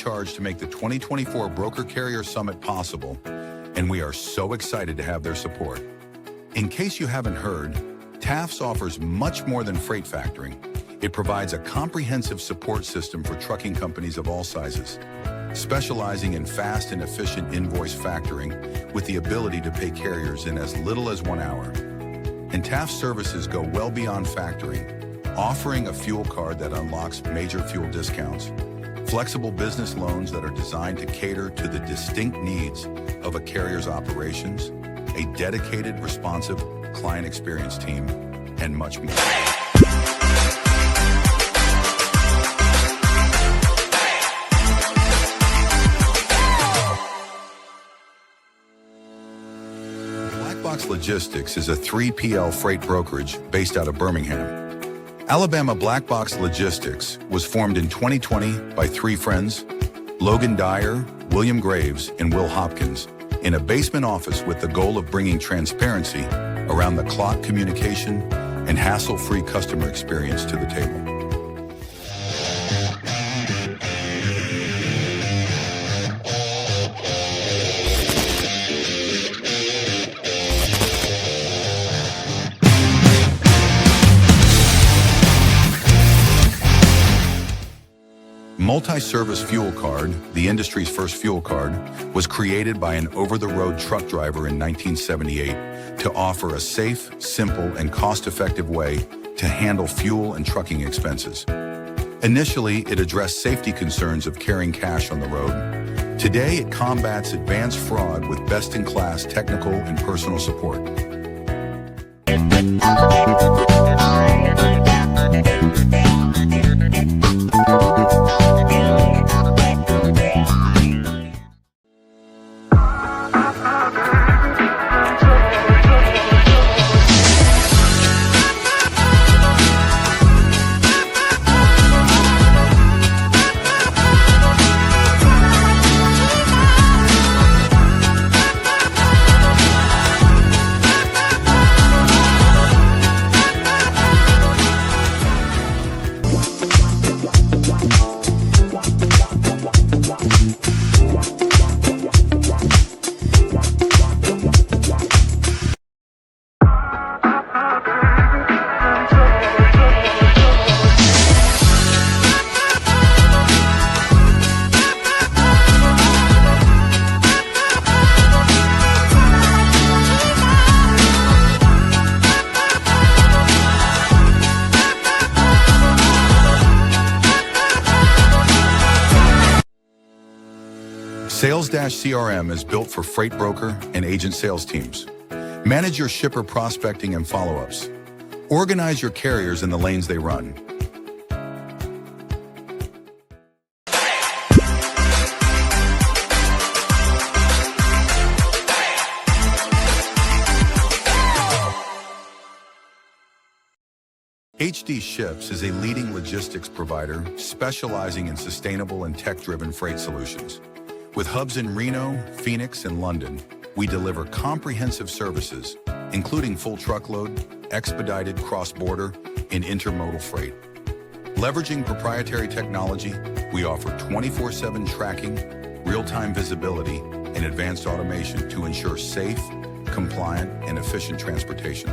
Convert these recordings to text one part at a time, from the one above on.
charge to make the 2024 Broker Carrier Summit possible, and we are so excited to have their support. In case you haven't heard, TAFS offers much more than freight factoring. It provides a comprehensive support system for trucking companies of all sizes, specializing in fast and efficient invoice factoring with the ability to pay carriers in as little as 1 hour. And TAFS services go well beyond factoring, offering a fuel card that unlocks major fuel discounts, flexible business loans that are designed to cater to the distinct needs of a carrier's operations, a dedicated, responsive client experience team, and much more. Black Box Logistics is a 3PL freight brokerage based out of Birmingham. Alabama Black Box Logistics was formed in 2020 by 3 friends, Logan Dyer, William Graves, and Will Hopkins, in a basement office with the goal of bringing transparency around the clock communication and hassle-free customer experience to the table. Multi-service fuel card, the industry's first fuel card, was created by an over-the-road truck driver in 1978 to offer a safe, simple, and cost-effective way to handle fuel and trucking expenses. Initially, it addressed safety concerns of carrying cash on the road. Today, it combats advanced fraud with best-in-class technical and personal support. Sales-CRM is built for freight broker and agent sales teams. Manage your shipper prospecting and follow-ups. Organize your carriers in the lanes they run. HD Ships is a leading logistics provider specializing in sustainable and tech-driven freight solutions. With hubs in Reno, Phoenix, and London, we deliver comprehensive services, including full truckload, expedited cross-border, and intermodal freight. Leveraging proprietary technology, we offer 24/7 tracking, real-time visibility, and advanced automation to ensure safe, compliant, and efficient transportation.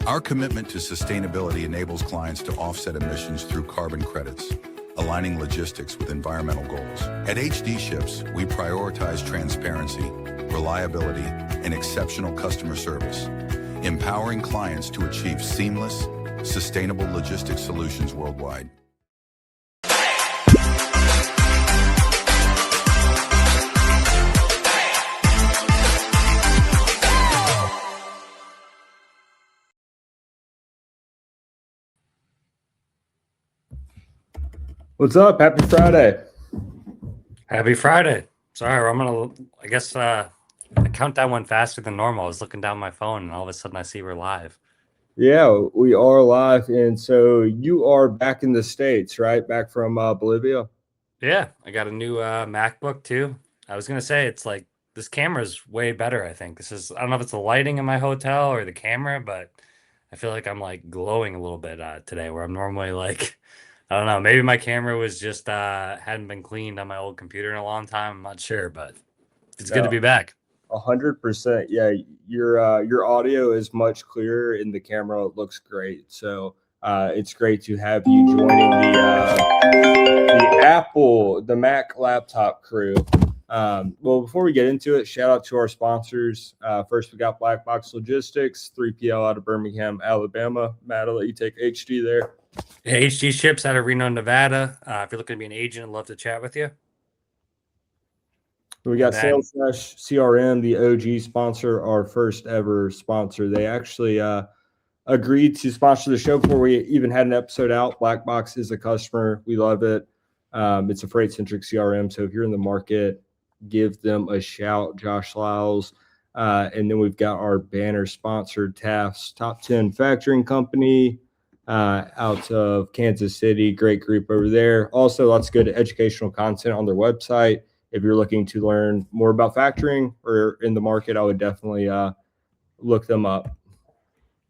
Our commitment to sustainability enables clients to offset emissions through carbon credits, aligning logistics with environmental goals. At HD Ships, we prioritize transparency, reliability, and exceptional customer service, empowering clients to achieve seamless, sustainable logistics solutions worldwide. What's up? Happy Friday. Happy Friday. Sorry, I guess the countdown went faster than normal. I was looking down my phone and all of a sudden I see we're live. Yeah, we are live. And so you are back in the States, right? Back from Bolivia? Yeah, I got a new MacBook too. I was going to say, it's like, this camera is way better, I think. I don't know if it's the lighting in my hotel or the camera, but I feel like I'm like glowing a little bit today, where I'm normally like I don't know. Maybe my camera was just hadn't been cleaned on my old computer in a long time. I'm not sure, but it's good to No, be back. 100%. Yeah, your audio is much clearer in the camera. It looks great. So it's great to have you joining the Mac laptop crew. Well, before we get into it, shout out to our sponsors. First, we got Black Box Logistics, 3PL out of Birmingham, Alabama. Matt, I'll let you take HD there. Yeah, HG Ships out of Reno, Nevada. If you're looking to be an agent, I'd love to chat with you. We got And then- Sales CRM, the OG sponsor, our first ever sponsor. They actually agreed to sponsor the show before we even had an episode out. Black Box is a customer. We love it. It's a freight centric CRM. So if you're in the market, give them a shout, Josh Lyles. And then we've got our banner sponsored TAF's Top 10 Factoring Company out of Kansas City. Great group over there. Also, lots of good educational content on their website. If you're looking to learn more about factoring or in the market, I would definitely look them up.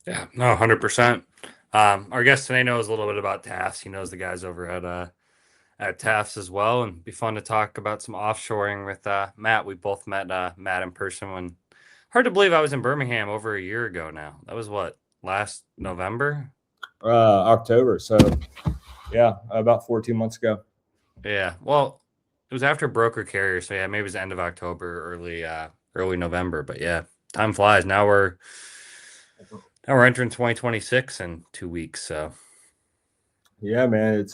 Yeah, no, 100%. Our guest today knows a little bit about TAFs. He knows the guys over at TAFs as well, and it'd be fun to talk about some offshoring with Matt. We both met Matt in person when hard to believe I was in Birmingham over a year ago now. That was what, last November? October. So yeah, about 14 months ago. Yeah. Well, it was after broker carrier, so yeah, maybe it was end of October, early November. But yeah, time flies. Now we're entering 2026 in 2 weeks. So Yeah, man,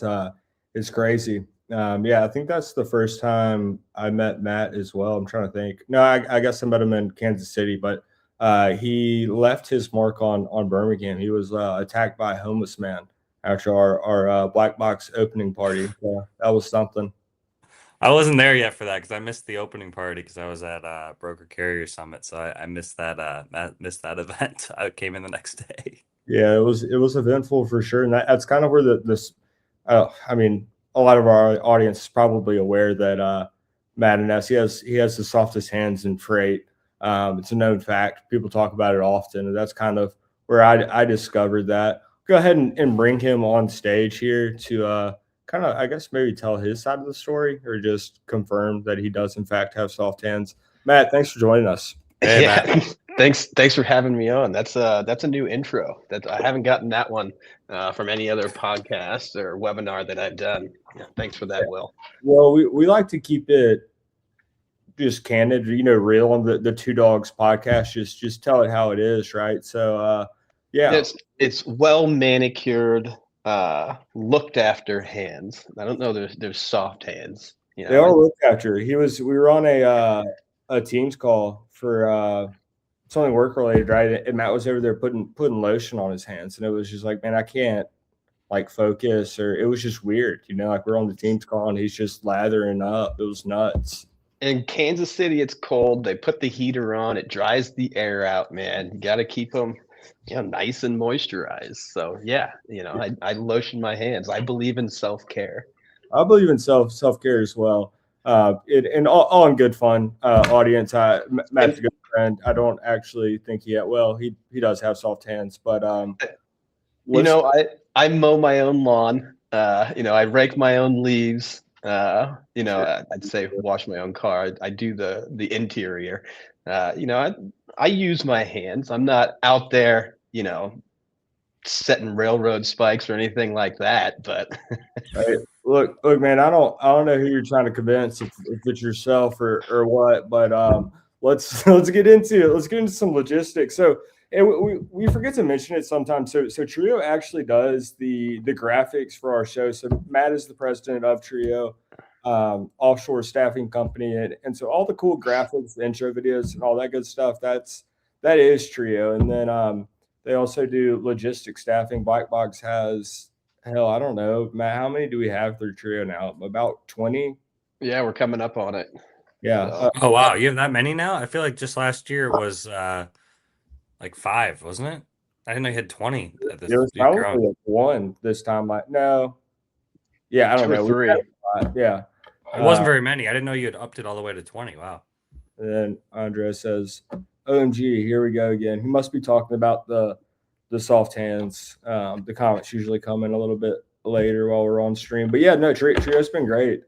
it's crazy. Yeah, I think that's the first time I met Matt as well. I'm trying to think. No, I guess I met him in Kansas City, but he left his mark on Birmingham. He was attacked by a homeless man after our black box opening party. Yeah, that was something. I wasn't there yet for that because I missed the opening party because I was at Broker Carrier Summit, so I missed that event. I came in the next day. Yeah, it was eventful for sure, and that's kind of where this. I mean, a lot of our audience is probably aware that Matt Anness, he has the softest hands in freight. It's a known fact. People talk about it often, and that's kind of where I discovered that. Go ahead and bring him on stage here to kind of, I guess, maybe tell his side of the story or just confirm that he does in fact have soft hands. Matt, thanks for joining us. Hey, Yeah, Matt. thanks for having me on. That's a new intro. That I haven't gotten that one from any other podcast or webinar that I've done. Yeah, thanks for that, Will. Well, we like to keep it just candid, real on the Two Dogs podcast. Just tell it how it is, right? So yeah. It's well manicured, looked after hands. I don't know. There's soft hands. They are looked after. We were on a Teams call for something work related, right? And Matt was over there putting lotion on his hands, and it was just like, man, I can't like focus, or it was just weird, like we're on the Teams call and he's just lathering up. It was nuts. In Kansas City, it's cold. They put the heater on. It dries the air out, man. You got to keep them, nice and moisturized. So yeah, I lotion my hands. I believe in self-care. I believe in self-care as well. And all in good fun, audience. Matt's a good friend. I don't actually think he does have soft hands, but I mow my own lawn. I rake my own leaves. I'd say wash my own car. I do the interior. I use my hands. I'm not out there, setting railroad spikes or anything like that. But right. Look, man, I don't know who you're trying to convince, if it's yourself or what, but let's get into it. Let's get into some logistics. So, and we forget to mention it sometimes. So Trio actually does the graphics for our show. So Matt is the president of Trio, offshore staffing company, and so all the cool graphics, the intro videos, and all that good stuff. That is Trio, and then they also do logistics staffing. Black Box has, hell, I don't know, Matt, how many do we have through Trio now? About 20? yeah, we're coming up on it. Yeah. Oh wow, you have that many now? I feel like just last year it was like 5, wasn't it? I didn't know you had 20 at this. There was probably like 1 this time. No. Yeah, I don't 2 or know. 3. Yeah. It wasn't very many. I didn't know you had upped it all the way to 20. Wow. And then Andre says, OMG, here we go again. He must be talking about the soft hands. The comments usually come in a little bit later while we're on stream. But yeah, no, Trio's been great.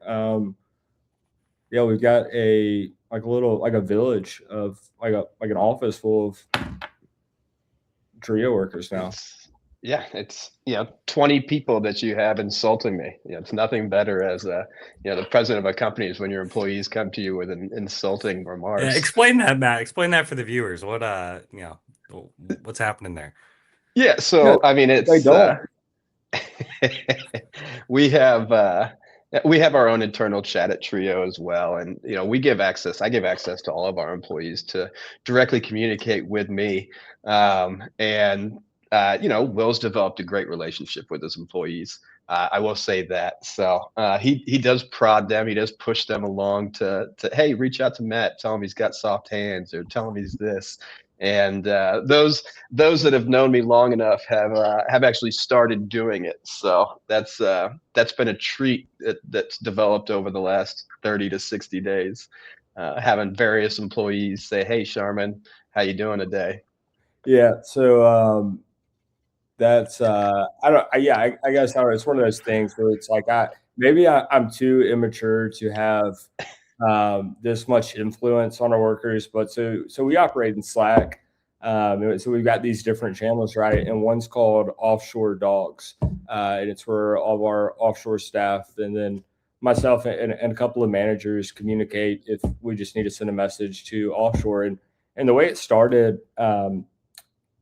Yeah, we've got a village of like an office full of Trio workers now. It's 20 people that you have insulting me. It's nothing better as the president of a company is when your employees come to you with an insulting remarks. Yeah, explain that, Matt. Explain that for the viewers. What what's happening there? Yeah, so I mean, it's we have our own internal chat at Trio as well, and I give access to all of our employees to directly communicate with me, and Will's developed a great relationship with his employees. I will say that. So he does prod them. He does push them along to hey, reach out to Matt, tell him he's got soft hands, or tell him he's this. And those that have known me long enough have actually started doing it. So that's been a treat that's developed over the last 30 to 60 days. Having various employees say, "Hey, Sharman, how you doing today?" Yeah. So that's I guess it's one of those things where it's like I'm too immature to have this much influence on our workers, but so we operate in Slack. So we've got these different channels, right? And one's called Offshore Dawgs, and it's where all of our offshore staff and then myself and a couple of managers communicate if we just need to send a message to offshore. And the way it started,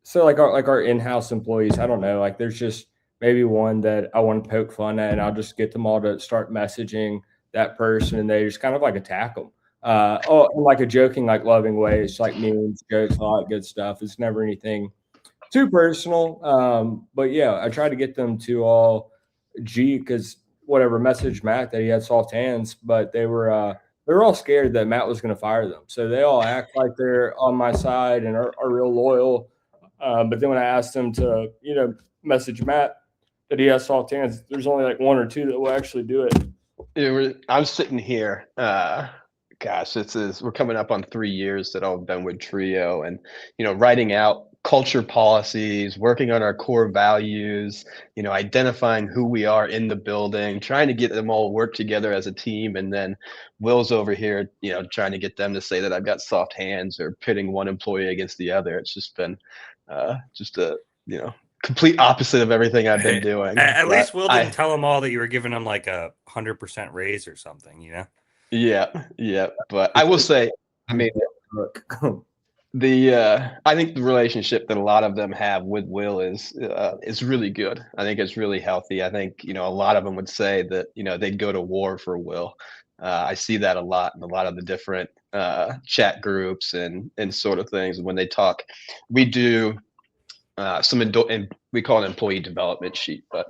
so like our in-house employees, I don't know, like there's just maybe one that I want to poke fun at, and I'll just get them all to start messaging that person, and they just kind of like attack them. In like a joking, like loving way. It's like memes, jokes, all that good stuff. It's never anything too personal. But yeah, I try to get them to all because message Matt that he had soft hands, but they were all scared that Matt was going to fire them. So they all act like they're on my side and are real loyal. But then when I asked them to, message Matt that he has soft hands, there's only like one or two that will actually do it. I'm sitting here. We're coming up on 3 years that I've been with Trio, and writing out culture policies, working on our core values, identifying who we are in the building, trying to get them all work together as a team, and then Will's over here, trying to get them to say that I've got soft hands or pitting one employee against the other. It's just been complete opposite of everything I've been doing. At least Will didn't tell them all that you were giving them like 100% raise or something, Yeah. But I will say, I mean, I think the relationship that a lot of them have with Will is really good. I think it's really healthy. I think, a lot of them would say that, they'd go to war for Will. I see that a lot in a lot of the different chat groups and sort of things. When they talk, we do and we call it an employee development sheet, but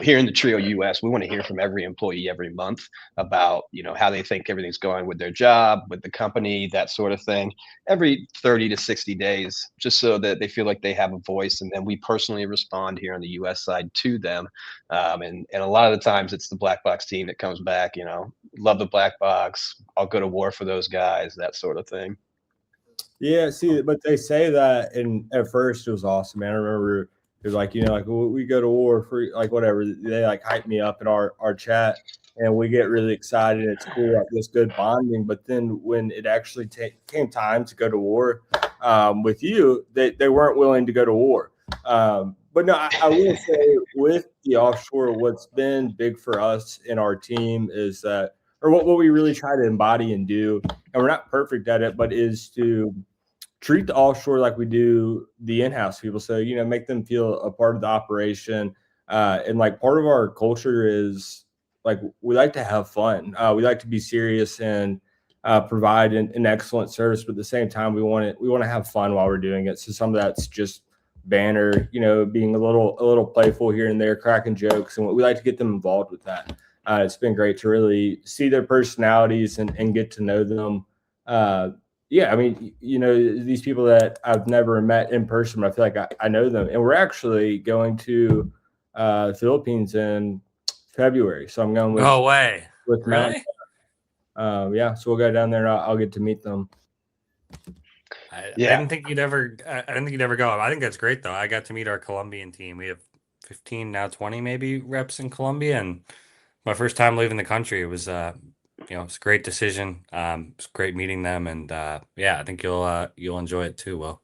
here in the Trio US, we want to hear from every employee every month about how they think everything's going with their job, with the company, that sort of thing, every 30 to 60 days, just so that they feel like they have a voice. And then we personally respond here on the US side to them, and a lot of the times it's the Black Box team that comes back, love the Black Box, I'll go to war for those guys, that sort of thing. Yeah, see, but they say that, and at first it was awesome, man. I remember it was like, we go to war for like whatever. They like hype me up in our chat, and we get really excited. It's cool, like this good bonding. But then when it actually came time to go to war with you, they weren't willing to go to war. But no, I will say with the offshore, what's been big for us in our team is that, or what we really try to embody and do, and we're not perfect at it, but is to treat the offshore like we do the in-house people. So, make them feel a part of the operation. And like part of our culture is like, we like to have fun. We like to be serious and provide an excellent service, but at the same time, we want to have fun while we're doing it. So some of that's just banner, being a little playful here and there, cracking jokes. And we like to get them involved with that. It's been great to really see their personalities and get to know them. Yeah, I mean, these people that I've never met in person, but I feel like I know them. And we're actually going to Philippines in February. So I'm going with no way. With really? Matt. Yeah, so we'll go down there and I'll get to meet them. I didn't think you'd ever go. I think that's great though. I got to meet our Colombian team. We have 15, now 20 maybe reps in Colombia, and my first time leaving the country. It was it's a great decision. It's great meeting them, and I think you'll enjoy it too, Will.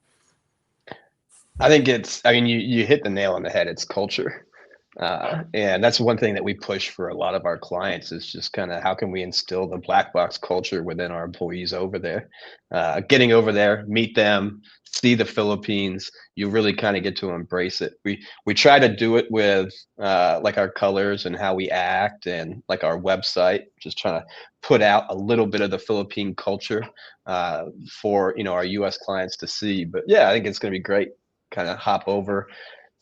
I think you hit the nail on the head. It's culture. And that's one thing that we push for a lot of our clients is just kind of how can we instill the black box culture within our employees over there. Getting over there, meet them, see the Philippines, you really kind of get to embrace it. We try to do it with like our colors and how we act and like our website, just trying to put out a little bit of the Philippine culture for our US clients to see. But yeah, I think it's going to be great. Kind of hop over,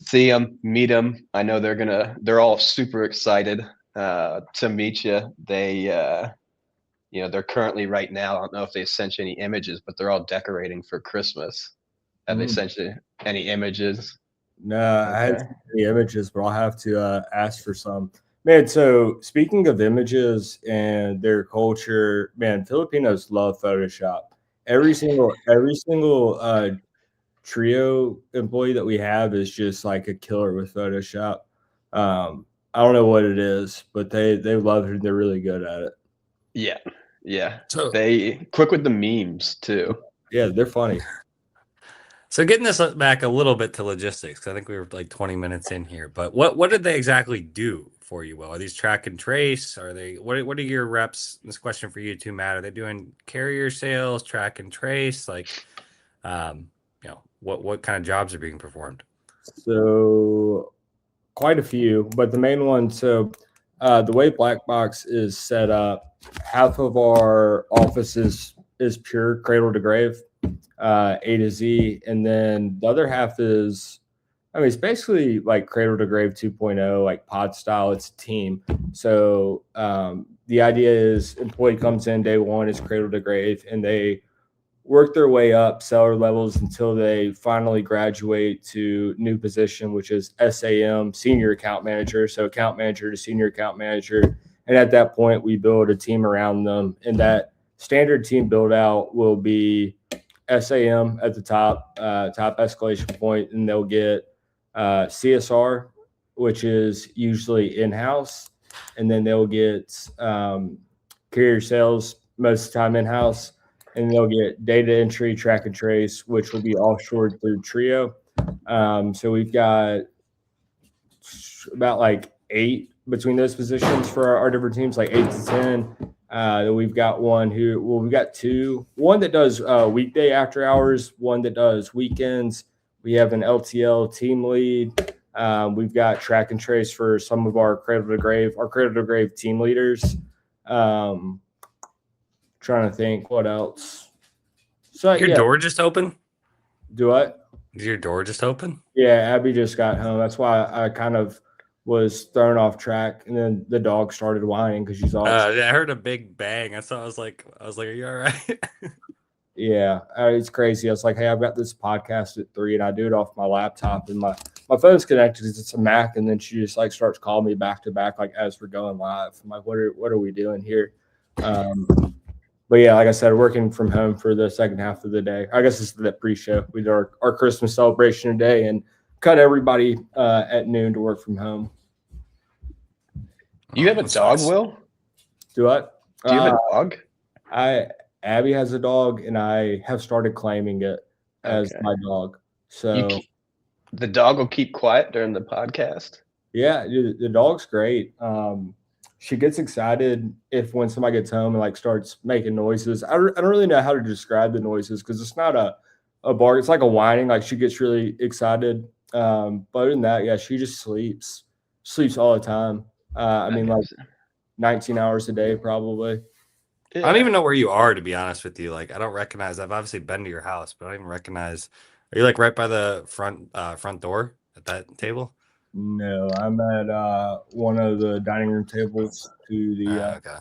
see them, meet them. I know they're all super excited to meet you. They're currently right now, I don't know if they sent you any images, but they're all decorating for Christmas. Have they sent you any images? No, I haven't seen any images, but I'll have to ask for some. Man, so speaking of images and their culture, man, Filipinos love Photoshop. Every single trio employee that we have is just like a killer with Photoshop. I don't know what it is, but they love it and they're really good at it. Yeah. So They quick with the memes too. Yeah, they're funny. So getting this back a little bit to logistics, 'cause I think we were like 20 minutes in here, but what did they exactly do for you, Will? Are these track and trace? Are they what are your reps? This question for you too, Matt. Are they doing carrier sales, track and trace? Like what kind of jobs are being performed? So quite a few, but the main one, so the way Black Box is set up, half of our office is pure cradle to grave, A to Z, and then the other half is, it's basically like cradle to grave 2.0, like pod style. It's a team. So the idea is employee comes in day one, is cradle to grave, and they work their way up seller levels until they finally graduate to new position, which is SAM, senior account manager. So account manager to senior account manager. And at that point, we build a team around them. And that standard team build out will be SAM at the top escalation point, and they'll get CSR, which is usually in-house. And then they'll get carrier sales, most of the time in-house. And they'll get data entry, track and trace, which will be offshore through Trio. So we've got about like 8 between those positions for our different teams, like 8 to 10. We've got we've got 2. One that does weekday after hours, one that does weekends. We have an LTL team lead. We've got track and trace for some of our cradle to grave team leaders. Trying to think what else. So Your door just open? Do what? Is your door just open? Yeah, Abby just got home. That's why I kind of was thrown off track, and then the dog started whining because she's all. I heard a big bang. I was like, are you all right? Yeah, it's crazy. I was like, hey, I've got this podcast at 3, and I do it off my laptop, and my phone's connected. It's a Mac, and then she just like starts calling me back to back, like as we're going live. I'm like, what are we doing here? But yeah, like I said, working from home for the second half of the day. I guess it's the pre-show. We did our Christmas celebration today and cut everybody at noon to work from home. Do you have a dog, Will? Do what? Do you have a dog? Abby has a dog, and I have started claiming it as my dog. So the dog will keep quiet during the podcast? Yeah, the dog's great. She gets excited when somebody gets home and like starts making noises. I don't really know how to describe the noises because it's not a bark. It's like a whining. Like she gets really excited. But other than that, yeah, she just sleeps all the time. Like 19 hours a day probably. Yeah. I don't even know where you are, to be honest with you. Like I don't recognize. I've obviously been to your house, but I don't even recognize. Are you like right by the front door at that table? No, I'm at one of the dining room tables to the. Okay.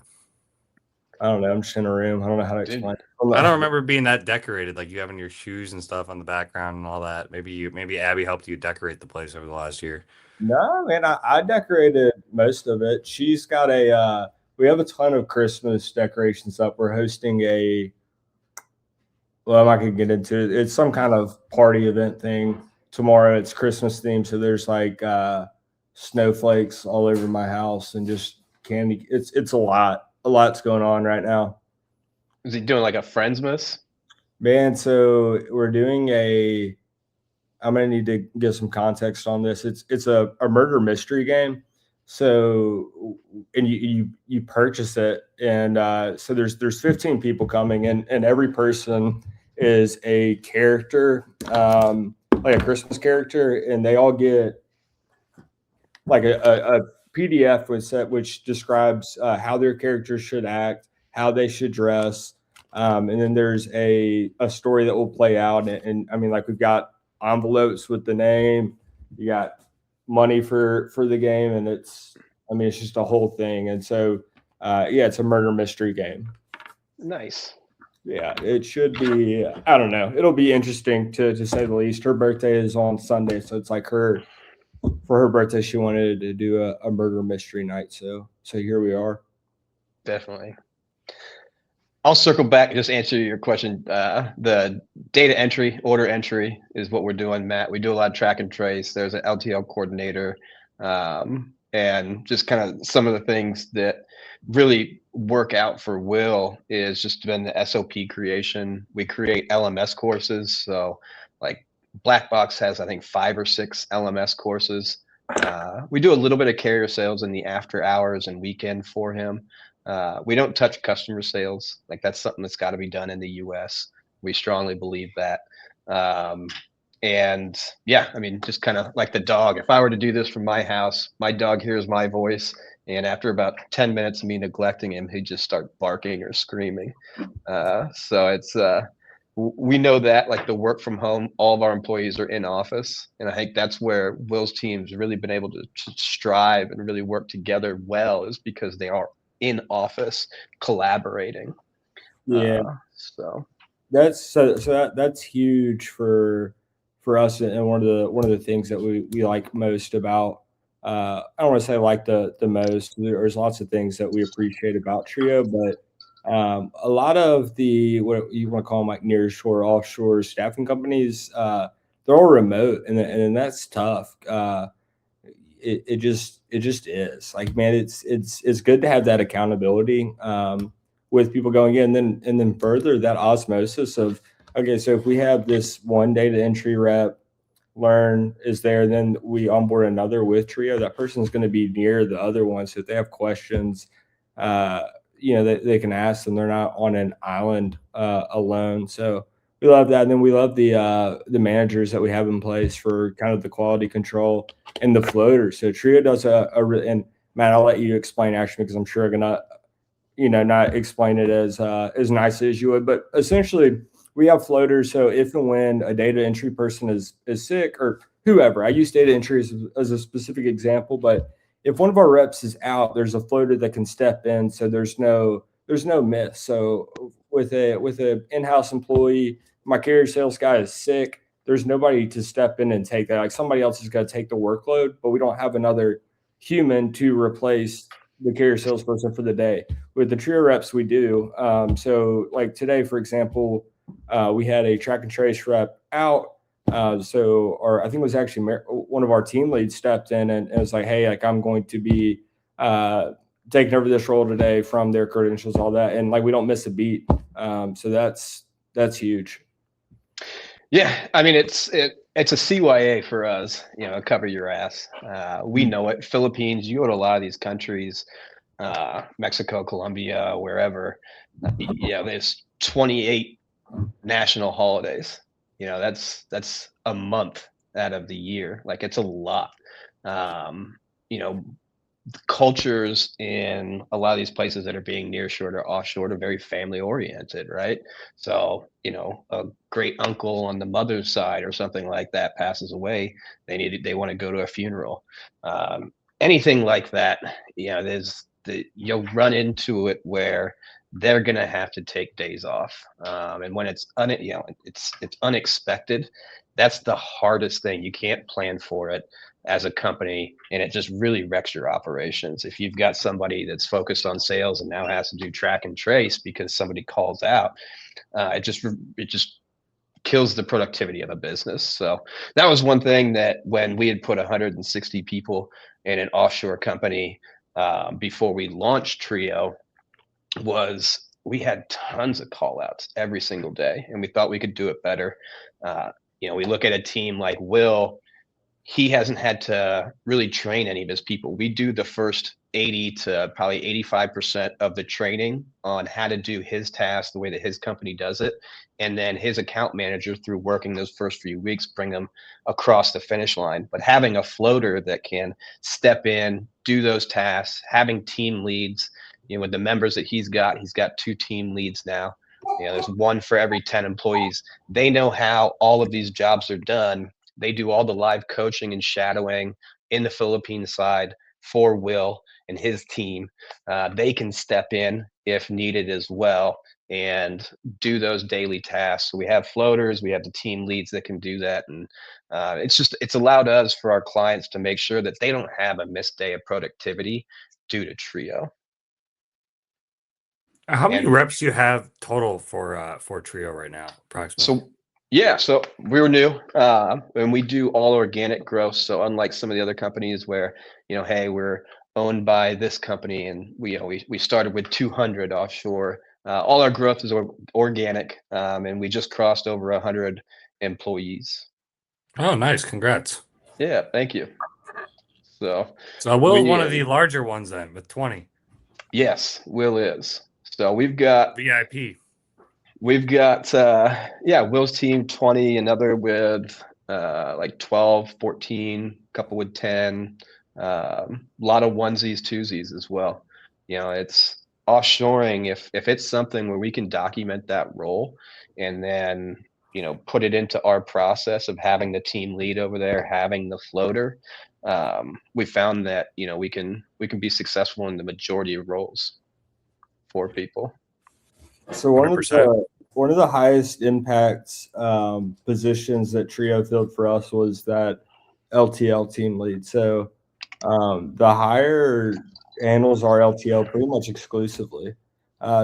I don't know. I'm just in a room. I don't know how to explain it. I don't remember being that decorated, like you having your shoes and stuff on the background and all that. Maybe Abby helped you decorate the place over the last year. No, man, I decorated most of it. She's got we have a ton of Christmas decorations up. We're hosting I'm not gonna get into it. It's some kind of party event thing. Tomorrow it's Christmas themed, so there's like snowflakes all over my house and just candy. It's a lot's going on right now. Is he doing like a Friendsmas? Man, so we're doing I'm gonna need to give some context on this. It's a murder mystery game. So and you purchase it, and so there's 15 people coming, and every person is a character, like a Christmas character, and they all get like a PDF was set which describes how their characters should act, how they should dress, and then there's a story that will play out. And I mean, like we've got envelopes with the name, you got money for the game, and it's just a whole thing. And so yeah, it's a murder mystery game. Nice. Yeah, it should be. I don't know. It'll be interesting to say the least. Her birthday is on Sunday, so it's like for her birthday, she wanted to do a murder mystery night. So here we are. Definitely. I'll circle back and just answer your question. The data entry, order entry is what we're doing, Matt. We do a lot of track and trace. There's an LTL coordinator, and just kind of some of the things that really work out for Will is just been the SOP creation. We create LMS courses. So like Black Box has, I think, 5 or 6 LMS courses. We do a little bit of carrier sales in the after hours and weekend for him. We don't touch customer sales. Like that's something that's got to be done in the US. We strongly believe that. And yeah, I mean, just kind of like the dog. If I were to do this from my house, my dog hears my voice, and after about 10 minutes of me neglecting him, he'd just start barking or screaming. So it's we know that like the work from home, all of our employees are in office, and I think that's where Will's team's really been able to strive and really work together well, is because they are in office collaborating. Yeah. So that's huge for us, and one of the things that we like most about I don't want to say like the most. There's lots of things that we appreciate about Trio, but a lot of the what you want to call them like near shore, offshore staffing companies, they're all remote, and that's tough. It just is like, man, it's good to have that accountability with people going in, and then further that osmosis of, okay, so if we have this one data entry rep learn is there, then we onboard another with Trio, that person is going to be near the other one. So if they have questions, they can ask them. They're not on an island alone. So we love that. And then we love the managers that we have in place for kind of the quality control and the floaters. So Trio does and Matt, I'll let you explain actually, because I'm sure I'm gonna, not explain it as nicely as you would, but essentially we have floaters. So if and when a data entry person is sick or whoever, I use data entry as a specific example, but if one of our reps is out, there's a floater that can step in. So there's no miss. So with a in-house employee, my carrier sales guy is sick, there's nobody to step in and take that. Like somebody else is going to take the workload, but we don't have another human to replace the carrier salesperson for the day. With the Trio reps, we do. So like today, for example, we had a track and trace rep out. I think it was actually one of our team leads stepped in and was like, hey, like I'm going to be taking over this role today from their credentials, all that. And like, we don't miss a beat. So that's huge. Yeah. I mean, it's a CYA for us, cover your ass. We know it. Philippines, you go to a lot of these countries, Mexico, Colombia, wherever, there's 28 national holidays. That's a month out of the year. Like it's a lot. Cultures in a lot of these places that are being nearshore or offshore are very family oriented, right? So, a great uncle on the mother's side or something like that passes away. They want to go to a funeral. Anything like that, you'll run into it where they're going to have to take days off. And when it's unexpected, that's the hardest thing. You can't plan for it as a company, and it just really wrecks your operations. If you've got somebody that's focused on sales and now has to do track and trace because somebody calls out, it just kills the productivity of a business. So that was one thing that when we had put 160 people in an offshore company before we launched Trio, was we had tons of call outs every single day, and we thought we could do it better. We look at a team like Will. He hasn't had to really train any of his people. We do the first 80 to probably 85% of the training on how to do his task the way that his company does it. And then his account manager, through working those first few weeks, bring them across the finish line. But having a floater that can step in, do those tasks, having team leads, with the members that he's got 2 team leads now. There's one for every 10 employees. They know how all of these jobs are done. They do all the live coaching and shadowing in the Philippine side for Will and his team. They can step in if needed as well and do those daily tasks. So we have floaters, we have the team leads that can do that. And it's allowed us, for our clients, to make sure that they don't have a missed day of productivity due to Trio. How many reps do you have total for Trio right now, approximately? So we were new, and we do all organic growth. So unlike some of the other companies where, hey, we're owned by this company, and we started with 200 offshore. All our growth is organic, and we just crossed over 100 employees. Oh, nice! Congrats. Yeah, thank you. So Will's one of the larger ones then, with 20. Yes, Will is. So we've got VIP. We've got Will's team 20, another with like 12, 14, a couple with 10, a lot of onesies, twosies as well. It's offshoring. If it's something where we can document that role and then put it into our process of having the team lead over there, having the floater, we found that we can be successful in the majority of roles for people. So one of the highest impact positions that Trio filled for us was that LTL team lead. So the hire handles our LTL pretty much exclusively.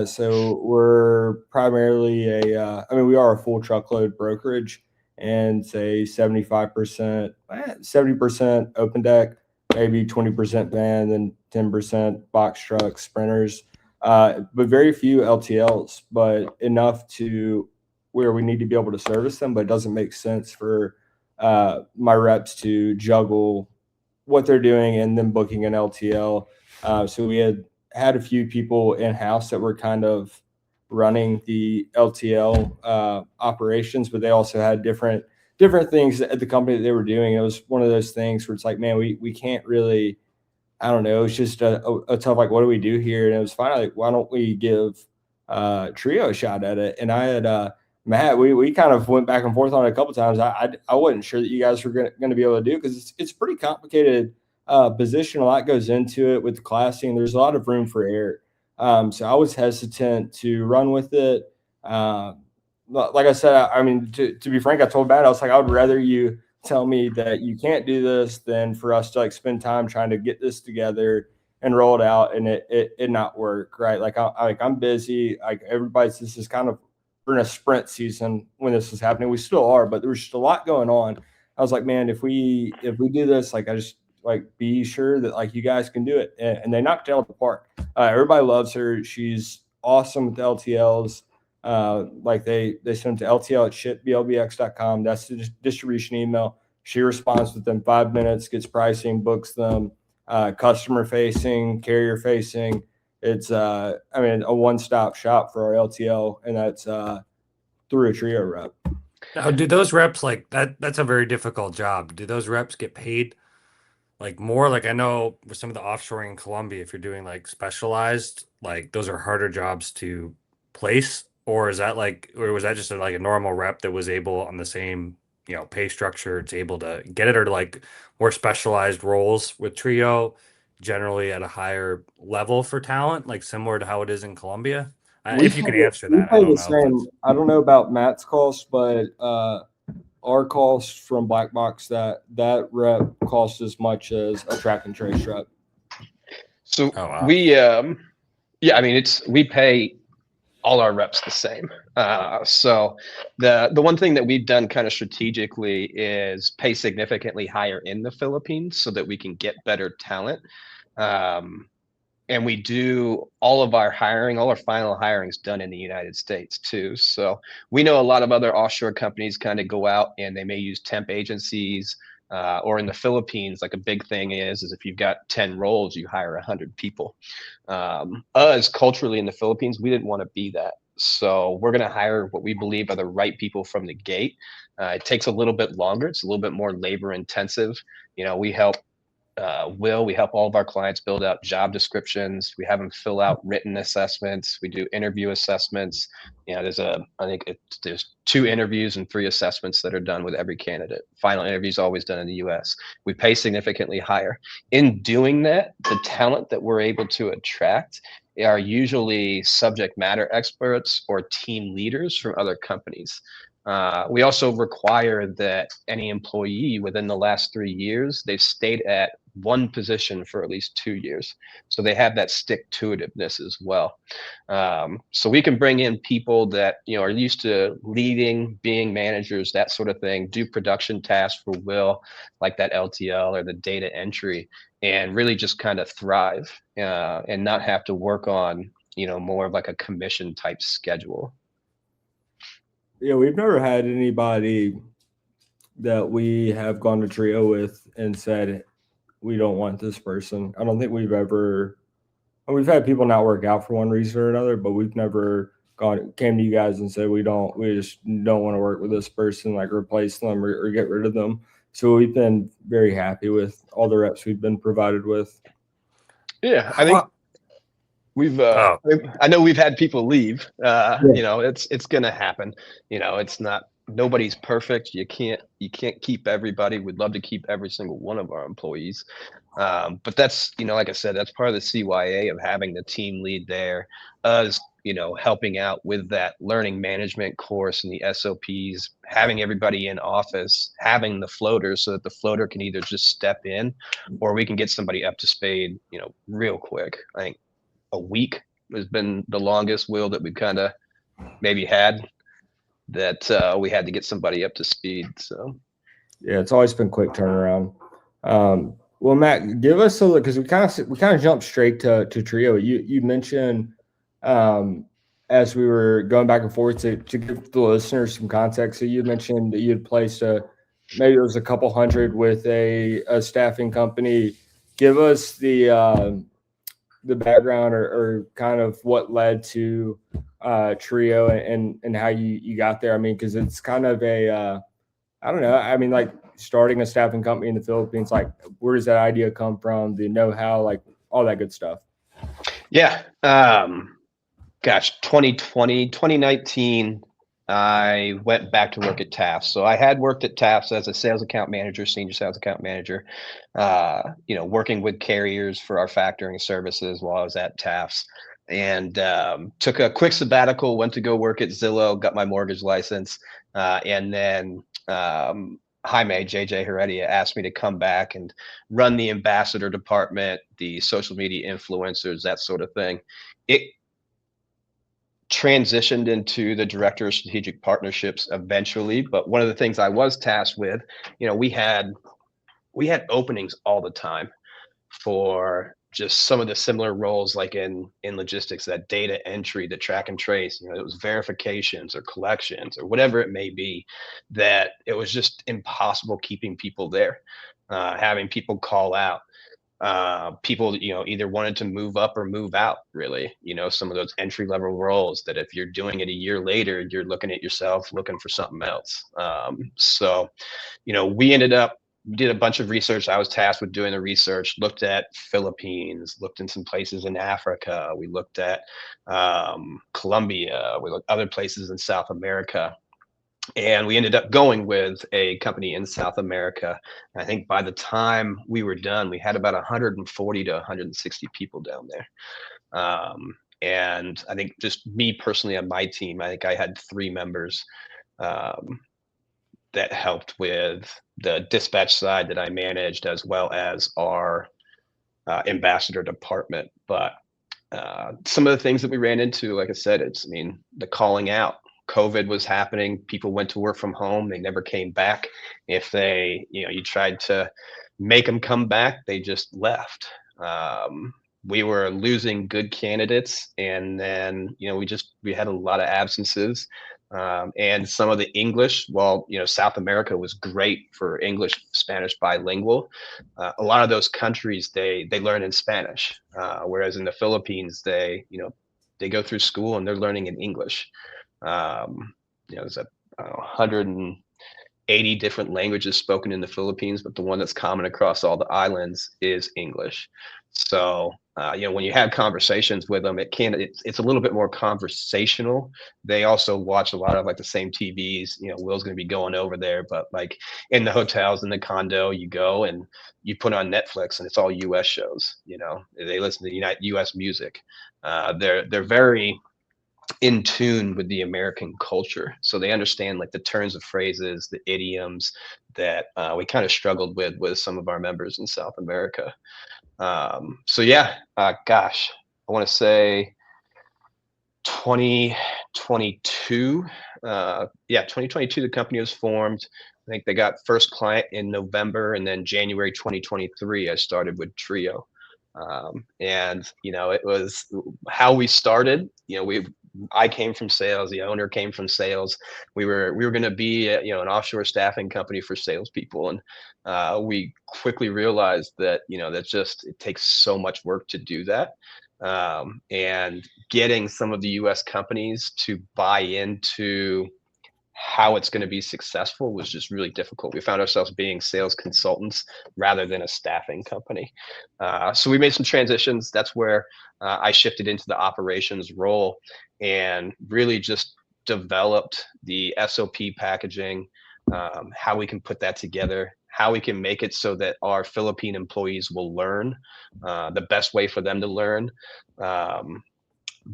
So we're primarily we are a full truckload brokerage, and say 75%, 70% open deck, maybe 20% van, then 10% box trucks, sprinters. But very few LTLs, but enough to where we need to be able to service them, but it doesn't make sense for my reps to juggle what they're doing and then booking an LTL. So we had a few people in-house that were kind of running the LTL operations, but they also had different things at the company that they were doing. It was one of those things where it's like, man, we can't really, I don't know. It's just a tough, like, what do we do here? And it was finally like, why don't we give Trio a shot at it? And I had Matt, we kind of went back and forth on it a couple of times. I wasn't sure that you guys were going to be able to do, because it's pretty complicated position. A lot goes into it with the classing. There's a lot of room for error. So I was hesitant to run with it. Like I said, I mean, to be frank, I told Matt, I was like, I would rather you tell me that you can't do this than for us to like spend time trying to get this together and roll it out and it not work, right? Like I'm busy. Like this is kind of, we're in a sprint season when this is happening. We still are, but there's just a lot going on. I was like, man, if we do this, like, I just like be sure that like you guys can do it. And they knocked it out of the park. Everybody loves her. She's awesome with LTLs. Like they send them to LTL@shipblbx.com. That's the distribution email. She responds within 5 minutes, gets pricing, books them, customer facing, carrier facing. It's a one-stop shop for our LTL, and that's through a Trio rep. Now, do those reps, like that's a very difficult job. Do those reps get paid like more? Like I know with some of the offshoring in Colombia, if you're doing like specialized, like those are harder jobs to place. Or was that just like a normal rep that was able on the same, pay structure, it's able to get it, or like more specialized roles with Trio generally at a higher level for talent, like similar to how it is in Colombia? If you could answer that. I don't know about Matt's cost, but our cost from Black Box, that rep costs as much as a track and trace rep. So we pay all our reps the same. So the one thing that we've done kind of strategically is pay significantly higher in the Philippines so that we can get better talent. And we do all of our hiring, all our final hirings done in the United States too. So we know a lot of other offshore companies kind of go out and they may use temp agencies, or in the Philippines, like a big thing is if you've got 10 roles, you hire 100 people. Us culturally in the Philippines, we didn't want to be that. So we're going to hire what we believe are the right people from the gate. It takes a little bit longer. It's a little bit more labor intensive. We help we help all of our clients build out job descriptions. We have them fill out written assessments. We do interview assessments. There's 2 interviews and 3 assessments that are done with every candidate. Final interview is always done in the US. We pay significantly higher. In doing that, the talent that we're able to attract are usually subject matter experts or team leaders from other companies. We also require that any employee within the last 3 years, they've stayed at one position for at least 2 years. So they have that stick-to-itiveness as well. So we can bring in people that, are used to leading, being managers, that sort of thing, do production tasks for Will, like that LTL or the data entry, and really just kind of thrive and not have to work on, more of like a commission type schedule. Yeah, we've never had anybody that we have gone to Trio with and said, we don't want this person. I don't think we've had people not work out for one reason or another, but we've never came to you guys and said, we just don't want to work with this person, like replace them or get rid of them. So we've been very happy with all the reps we've been provided with. Yeah, I think I know we've had people leave. It's going to happen. It's not, nobody's perfect. You can't keep everybody. We'd love to keep every single one of our employees. But that's, like I said, that's part of the CYA of having the team lead there, us, helping out with that learning management course and the SOPs, having everybody in office, having the floaters so that the floater can either just step in or we can get somebody up to speed, real quick. I think a week has been the longest, Will, that we've kind of maybe had that we had to get somebody up to speed. So yeah, it's always been quick turnaround. Well, Matt, give us because we kind of jumped straight to Trio. You mentioned as we were going back and forth to give the listeners some context. So you mentioned that you had placed maybe it was a couple hundred with a staffing company. Give us the background or kind of what led to Trio and how you got there. I mean, because it's kind of I don't know. I mean, like starting a staffing company in the Philippines, like where does that idea come from? The know-how, like all that good stuff. Yeah. 2019, I went back to work at Taft. So I had worked at Taft as a sales account manager, senior sales account manager, working with carriers for our factoring services while I was at Taft's, and took a quick sabbatical, went to go work at Zillow, got my mortgage license. And then Jaime, JJ Heredia, asked me to come back and run the ambassador department, the social media influencers, that sort of thing. It transitioned into the director of strategic partnerships eventually, but one of the things I was tasked with, we had openings all the time for just some of the similar roles, like in logistics, that data entry, the track and trace, it was verifications or collections or whatever it may be, that it was just impossible keeping people there, having people call out. People, either wanted to move up or move out, really, some of those entry level roles that if you're doing it a year later, you're looking at yourself, looking for something else. So, we did a bunch of research. I was tasked with doing the research, looked at Philippines, looked in some places in Africa. We looked at Colombia. We looked other places in South America. And we ended up going with a company in South America. I think by the time we were done, we had about 140 to 160 people down there. And I think just me personally on my team, I think I had 3 members that helped with the dispatch side that I managed, as well as our ambassador department. But Some of the things that we ran into, like I said, I mean, the calling out. COVID was happening. People went to work from home. They never came back. If you tried to make them come back, they just left. We were losing good candidates, and then we had a lot of absences. And some of the English, South America was great for English Spanish bilingual. A lot of those countries, they learn in Spanish, whereas in the Philippines, they go through school and they're learning in English. There's 180 different languages spoken in the Philippines, but the one that's common across all the islands is English. So, when you have conversations with them, it's a little bit more conversational. They also watch a lot of like the same TVs. Will's going to be going over there, but like in the hotels, in the condo, you go and you put on Netflix and it's all US shows. They listen to US music. They're very in tune with the American culture. So they understand like the turns of phrases, the idioms that we kind of struggled with some of our members in South America. So yeah, gosh, I want to say 2022. 2022, the company was formed. I think they got first client in November, and then January 2023, I started with Trio. And it was how we started. I came from sales. The owner came from sales. We were going to be an offshore staffing company for salespeople, and we quickly realized that it takes so much work to do that. And getting some of the U.S. companies to buy into how it's going to be successful was just really difficult. We found ourselves being sales consultants rather than a staffing company. So we made some transitions. That's where I shifted into the operations role and really just developed the SOP packaging, how we can put that together, how we can make it so that our Philippine employees will learn, the best way for them to learn,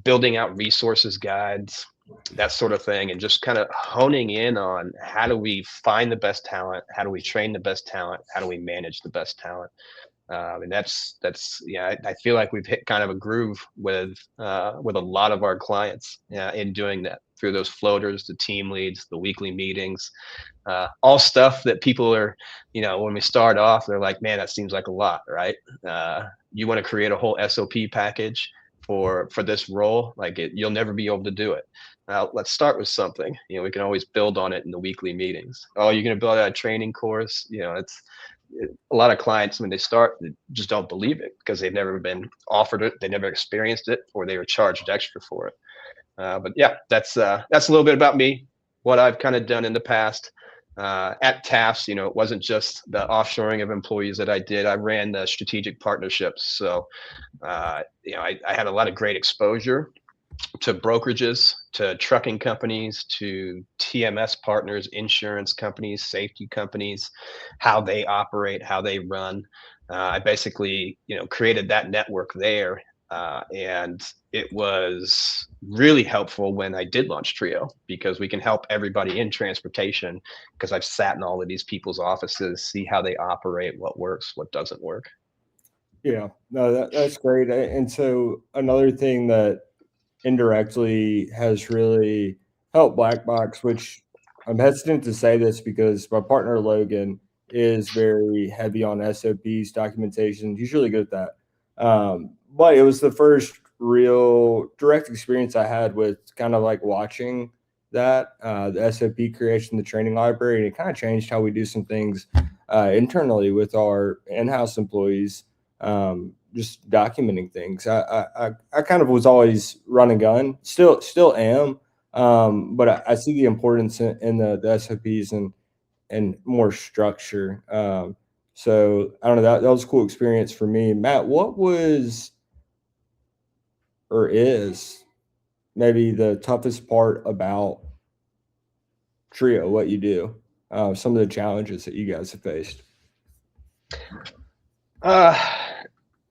building out resources guides, that sort of thing, and just kind of honing in on how do we find the best talent, how do we train the best talent, how do we manage the best talent. And that's I feel like we've hit kind of a groove with a lot of our clients in doing that through those floaters, the team leads, the weekly meetings, all stuff that people are, when we start off, they're like, man, that seems like a lot, right? You want to create a whole SOP package for this role, you'll never be able to do it. Let's start with something. We can always build on it in the weekly meetings. Oh, you're going to build out a training course. A lot of clients when they start, they just don't believe it because they've never been offered it, they never experienced it, or they were charged extra for it. But yeah, that's a little bit about me, what I've kind of done in the past. At TAFS, it wasn't just the offshoring of employees that I did. I ran the strategic partnerships. So, I had a lot of great exposure to brokerages, to trucking companies, to TMS partners, insurance companies, safety companies, how they operate, how they run. I basically, created that network there. And it was really helpful when I did launch Trio, because we can help everybody in transportation, because I've sat in all of these people's offices, see how they operate, what works, what doesn't work. Yeah, no, that's great. And so another thing that indirectly has really helped Black Box, which I'm hesitant to say this because my partner Logan is very heavy on SOPs, documentation. He's really good at that. But it was the first real direct experience I had with kind of like watching that, the SOP creation, the training library, and it kind of changed how we do some things internally with our in-house employees. Just documenting things. I kind of was always run and gun, still am. But I see the importance in the SOPs and more structure. So I don't know, that was a cool experience for me. Matt, what was or is maybe the toughest part about Trio, what you do, some of the challenges that you guys have faced?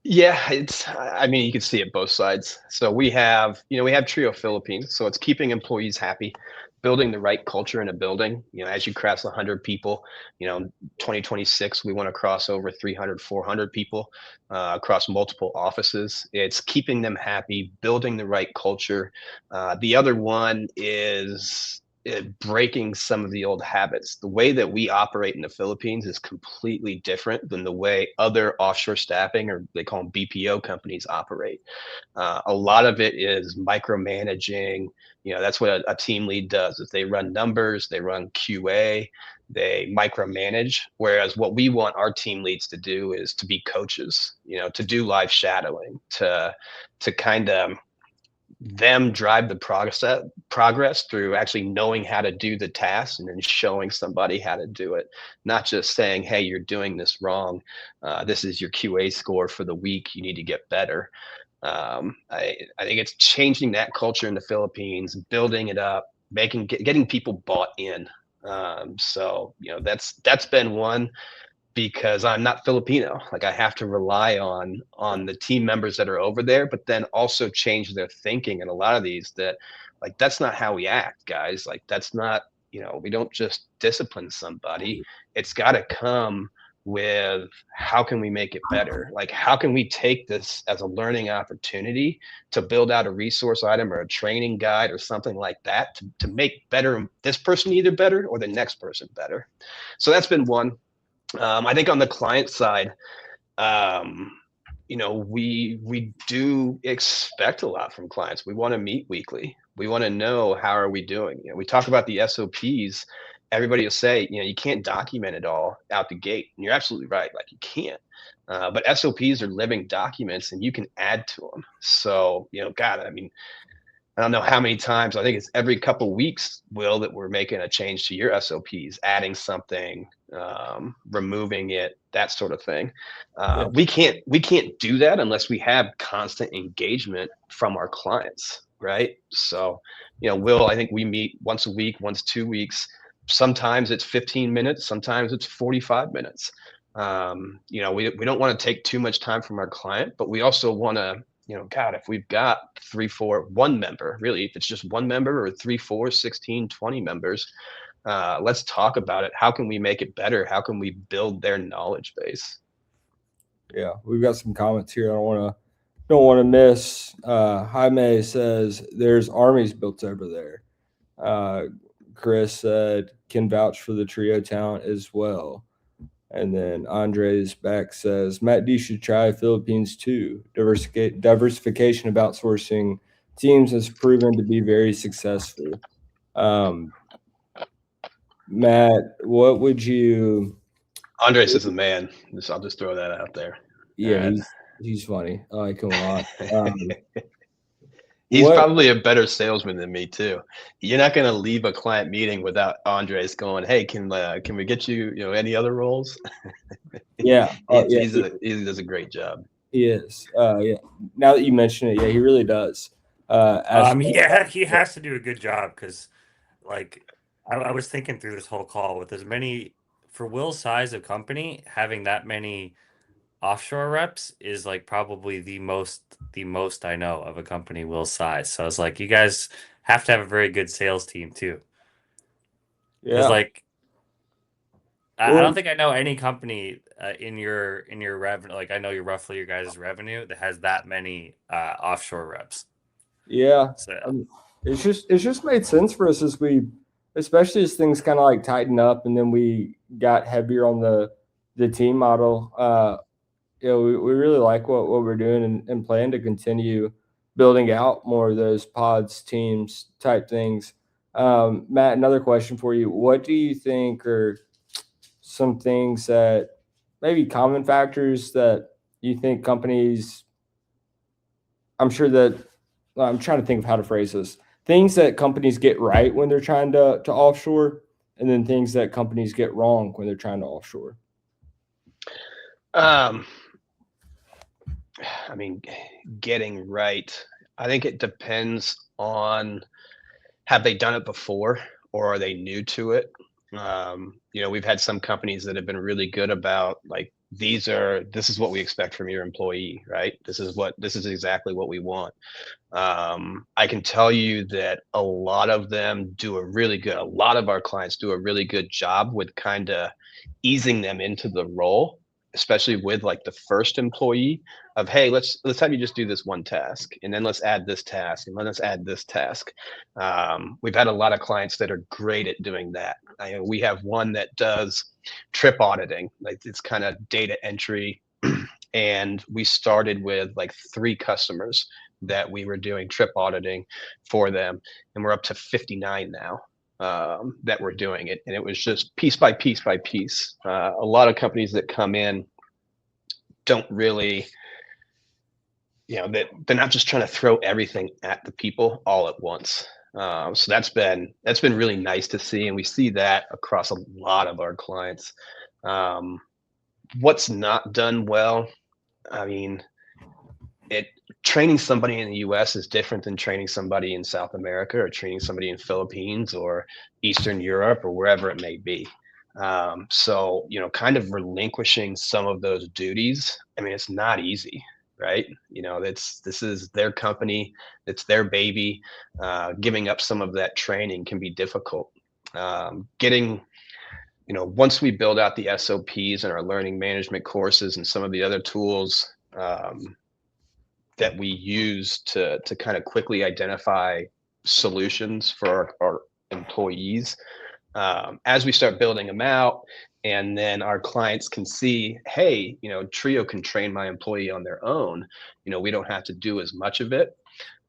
Yeah, you can see it both sides. So we have Trio Philippines. So it's keeping employees happy. building the right culture in a building. As you cross 100 people, 2026, we want to cross over 300, 400 people across multiple offices. It's keeping them happy, building the right culture. The other one is breaking some of the old habits. The way that we operate in the Philippines is completely different than the way other offshore staffing, or they call them BPO companies, operate. A lot of it is micromanaging. That's what a team lead does. Is they run numbers, they run QA, they micromanage. Whereas what we want our team leads to do is to be coaches. To do live shadowing, to kind of them drive the progress through actually knowing how to do the task and then showing somebody how to do it, not just saying, hey, you're doing this wrong, this is your QA score for the week, you need to get better. I think it's changing that culture in the Philippines, building it up, getting people bought in. So that's been one, because I'm not Filipino. Like, I have to rely on the team members that are over there, but then also change their thinking. And a lot of these that, like, that's not how we act, guys. Like, that's not, we don't just discipline somebody. It's got to come with, how can we make it better? Like, how can we take this as a learning opportunity to build out a resource item or a training guide or something like that to make better, this person either better or the next person better. So that's been one. I think on the client side, we do expect a lot from clients. We want to meet weekly. We want to know, how are we doing? We talk about the SOPs. Everybody will say, you can't document it all out the gate. And you're absolutely right. Like, you can't. But SOPs are living documents, and you can add to them. So, God, I mean, I don't know how many times, I think it's every couple of weeks, Will, that we're making a change to your SOPs, adding something, removing it, that sort of thing. We can't do that unless we have constant engagement from our clients, right? So, Will, I think we meet once a week, once 2 weeks. Sometimes it's 15 minutes, sometimes it's 45 minutes. We don't want to take too much time from our client, but we also want to, God, if we've got 3, 4, one member, really, if it's just one member, or 3, 4, 16, 20 members, let's talk about it. How can we make it better? How can we build their knowledge base? Yeah, we've got some comments here. I don't want to miss. Jaime says there's armies built over there. Chris said can vouch for the trio talent as well. And then Andres back says, Matt D should try Philippines too. Diversification of outsourcing teams has proven to be very successful. Matt, what would you? Andres is a man. I'll just throw that out there. Yeah, he's funny. I like him a lot. He's probably a better salesman than me too. You're not going to leave a client meeting without Andres going, "Hey, can we get you, any other roles?" Yeah, he does a great job. He is. Yeah. Now that you mention it, yeah, he really does. Yeah, he has to do a good job, because, like, I was thinking through this whole call, with as many, for Will's size of company, having that many offshore reps is like probably the most I know of a company Will's size. So it's like, you guys have to have a very good sales team too. Yeah. Like, I don't think I know any company in your revenue. Like, I know roughly your guys' revenue that has that many offshore reps. Yeah. So it's just made sense for us especially as things kind of like tighten up, and then we got heavier on the team model. We really like what we're doing, and plan to continue building out more of those pods, teams type things. Matt, another question for you. What do you think are some things that maybe common factors that you think companies, I'm trying to think of how to phrase this, things that companies get right when they're trying to offshore, and then things that companies get wrong when they're trying to offshore? I mean, getting right, I think it depends on, have they done it before, or are they new to it? We've had some companies that have been really good about, like, this is what we expect from your employee, right? This is exactly what we want. I can tell you that a lot of our clients do a really good job with kind of easing them into the role, especially with like the first employee of, hey, let's have you just do this one task, and then let's add this task, and then let's add this task. We've had a lot of clients that are great at doing that. We have one that does trip auditing, like it's kind of data entry. And we started with like 3 customers that we were doing trip auditing for them, and we're up to 59 now that we're doing it. And it was just piece by piece by piece. A lot of companies that come in don't really, they're not just trying to throw everything at the people all at once. So that's been really nice to see, and we see that across a lot of our clients. What's not done well? I mean, training somebody in the US is different than training somebody in South America or training somebody in Philippines or Eastern Europe or wherever it may be. So, kind of relinquishing some of those duties. I mean, it's not easy, right? This is their company, it's their baby. Giving up some of that training can be difficult. Once we build out the SOPs and our learning management courses and some of the other tools that we use to kind of quickly identify solutions for our employees, as we start building them out, and then our clients can see, hey, Trio can train my employee on their own. We don't have to do as much of it.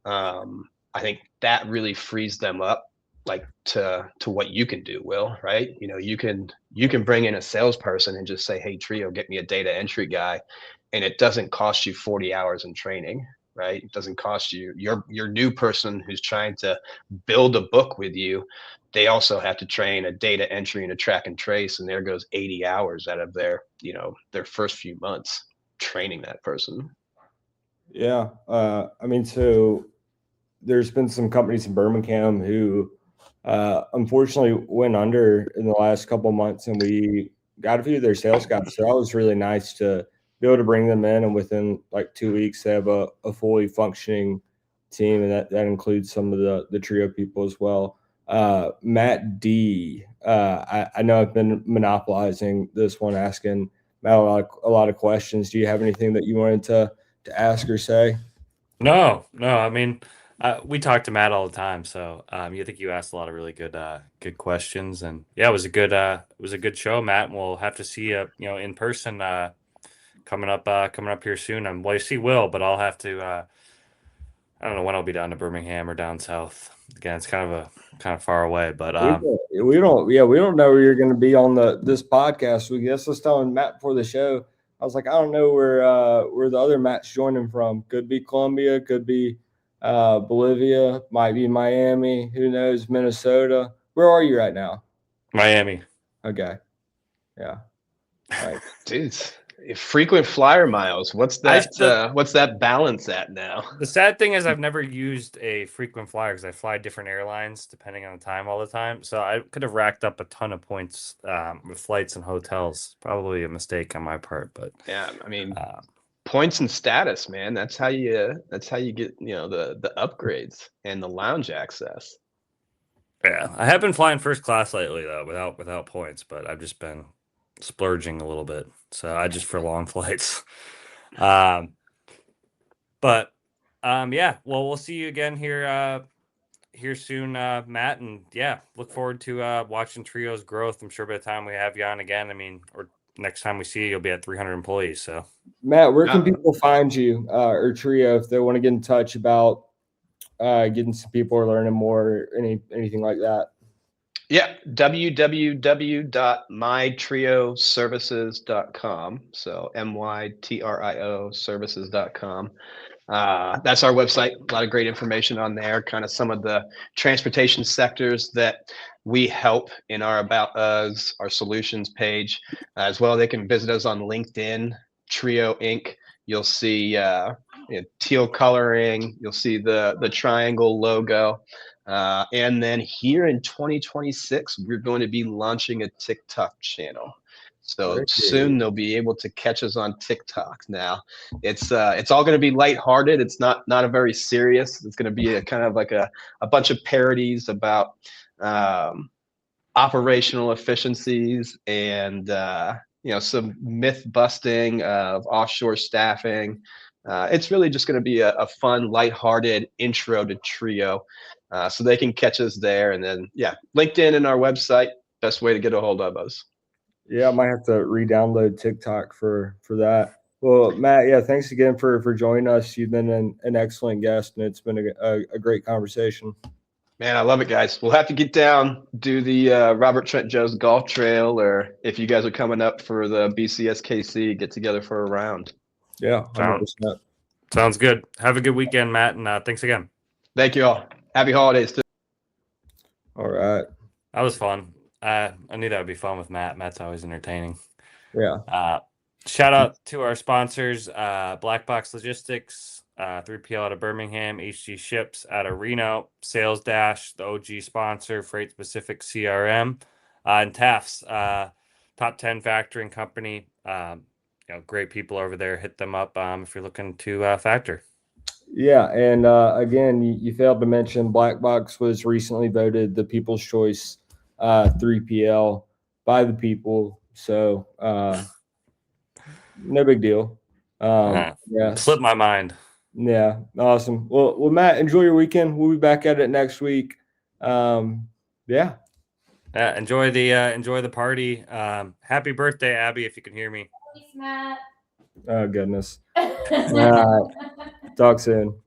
I think that really frees them up, like to what you can do, Will, right? You can bring in a salesperson and just say, hey, Trio, get me a data entry guy, and it doesn't cost you 40 hours in training, right? It doesn't cost you your new person who's trying to build a book with you. They also have to train a data entry and a track and trace, and there goes 80 hours out of their first few months training that person. Yeah. I mean, so there's been some companies in Birmingham who unfortunately went under in the last couple of months, and we got a few of their sales guys. So that was really nice to be able to bring them in, and within like 2 weeks, they have a fully functioning team, and that includes some of the Trio people as well. Matt D, I know I've been monopolizing this one, asking Matt a lot of questions. Do you have anything that you wanted to ask or say? No. I mean, we talk to Matt all the time, so you think you asked a lot of really good questions, and yeah, it was a good show, Matt. And we'll have to see you, in person coming up here soon. Well, you see Will, but I'll have to. I don't know when I'll be down to Birmingham or down south. Again, it's kind of far away, but we don't know where you're going to be on this podcast. We guess I was telling Matt before the show. I was like, I don't know where the other Matt's joining from. Could be Colombia, could be Bolivia, might be Miami. Who knows? Minnesota. Where are you right now? Miami. Okay. Yeah. Right. Dude, frequent flyer miles. What's that balance at now? The sad thing is I've never used a frequent flyer because I fly different airlines depending on the time all the time. So I could have racked up a ton of points with flights and hotels. Probably a mistake on my part, but yeah, I mean, points and status, man. That's how you get the upgrades and the lounge access. Yeah, I have been flying first class lately though, without points, but I've just been splurging a little bit. So I just for long flights. Yeah. Well, we'll see you again here soon, Matt, and yeah, look forward to watching Trio's growth. I'm sure by the time we have you on again, or next time we see you, you'll be at 300 employees. So Matt, where can people find you or Trio if they want to get in touch about getting some people or learning more, anything like that? Yeah, www.mytrioservices.com. So MYTRIO services.com. That's our website. A lot of great information on there, kind of some of the transportation sectors that we help in our About Us, our solutions page. As well, they can visit us on LinkedIn, Trio Inc. You'll see teal coloring. You'll see the triangle logo. And then here in 2026, we're going to be launching a TikTok channel. So Very soon they'll be able to catch us on TikTok. Now it's all going to be lighthearted. It's not a very serious. It's going to be a kind of like a bunch of parodies about operational efficiencies and some myth busting of offshore staffing. It's really just going to be a fun, lighthearted intro to Trio, so they can catch us there. And then LinkedIn and our website, best way to get a hold of us. Yeah, I might have to re-download TikTok for that. Well, Matt, yeah, thanks again for joining us. You've been an excellent guest, and it's been a great conversation. Man, I love it, guys. We'll have to get down, do the Robert Trent Joe's golf trail, or if you guys are coming up for the BCSKC, get together for a round. Yeah, 100%. Sounds good. Have a good weekend, Matt, and thanks again. Thank you all. Happy holidays too. All right. That was fun. I knew that would be fun with Matt. Matt's always entertaining. Yeah. Shout out to our sponsors, Black Box Logistics, 3PL out of Birmingham, HG Ships out of Reno, Sales Dash, the OG sponsor, Freight Specific CRM, and Taft's, top 10 factoring company. Great people over there. Hit them up if you're looking to factor. Yeah, and again, you failed to mention Black Box was recently voted the People's Choice 3PL by the people. So no big deal. Yeah, Slipped my mind. Yeah, awesome. Well, Matt, enjoy your weekend. We'll be back at it next week. Yeah. Enjoy the party. Happy birthday, Abby, if you can hear me. Thanks, Matt. Oh goodness. All right. Talk soon.